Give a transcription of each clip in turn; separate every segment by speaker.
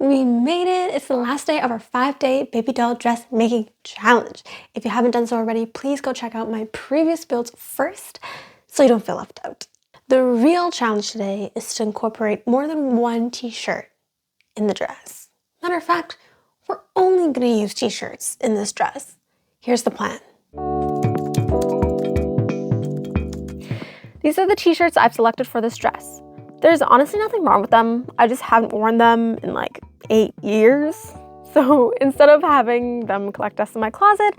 Speaker 1: We made it! It's the last day of our 5-day baby doll dress making challenge. If you haven't done so already, please go check out my previous builds first so you don't feel left out. The real challenge today is to incorporate more than one t-shirt in the dress. Matter of fact, we're only going to use t-shirts in this dress. Here's the plan. These are the t-shirts I've selected for this dress. There's honestly nothing wrong with them. I just haven't worn them in like 8 years. So instead of having them collect dust in my closet,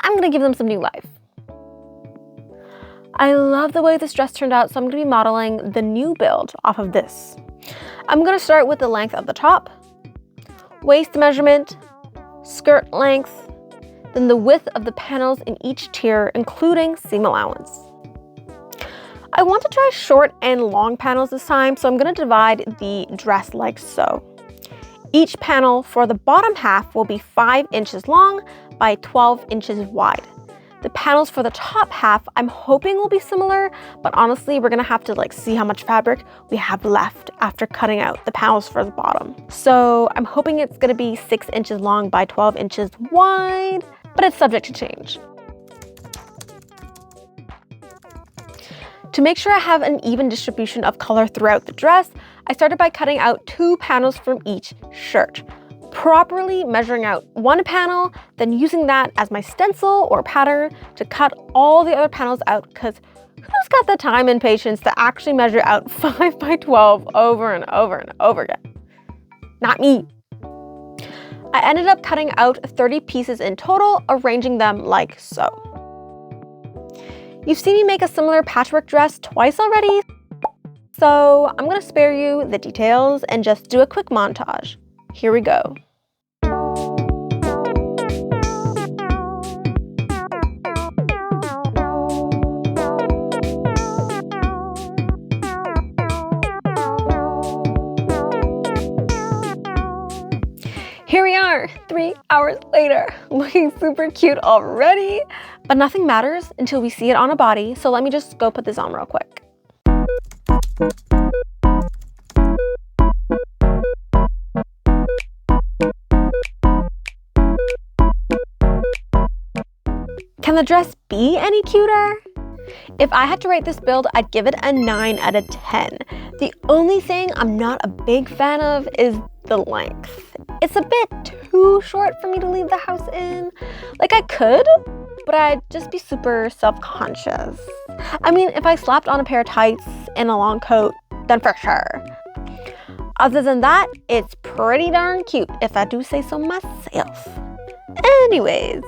Speaker 1: I'm gonna give them some new life. I love the way this dress turned out, so I'm gonna be modeling the new build off of this. I'm gonna start with the length of the top, waist measurement, skirt length, then the width of the panels in each tier, including seam allowance. I want to try short and long panels this time, so I'm going to divide the dress like so. Each panel for the bottom half will be 5 inches long by 12 inches wide. The panels for the top half I'm hoping will be similar, but honestly we're going to have to see how much fabric we have left after cutting out the panels for the bottom. So I'm hoping it's going to be 6 inches long by 12 inches wide, but it's subject to change. To make sure I have an even distribution of color throughout the dress, I started by cutting out 2 panels from each shirt, properly measuring out 1 panel, then using that as my stencil or pattern to cut all the other panels out, because who's got the time and patience to actually measure out 5 by 12 over and over and over again? Not me. I ended up cutting out 30 pieces in total, arranging them like so. You've seen me make a similar patchwork dress twice already, so I'm gonna spare you the details and just do a quick montage. Here we go. Here we are, 3 hours later, looking super cute already. But nothing matters until we see it on a body, so let me just go put this on real quick. Can the dress be any cuter? If I had to rate this build, I'd give it a 9 out of 10. The only thing I'm not a big fan of is the length. It's a bit too short for me to leave the house in. I could, but I'd just be super self-conscious. I mean, if I slapped on a pair of tights and a long coat, then for sure. Other than that, it's pretty darn cute, if I do say so myself. Anyways,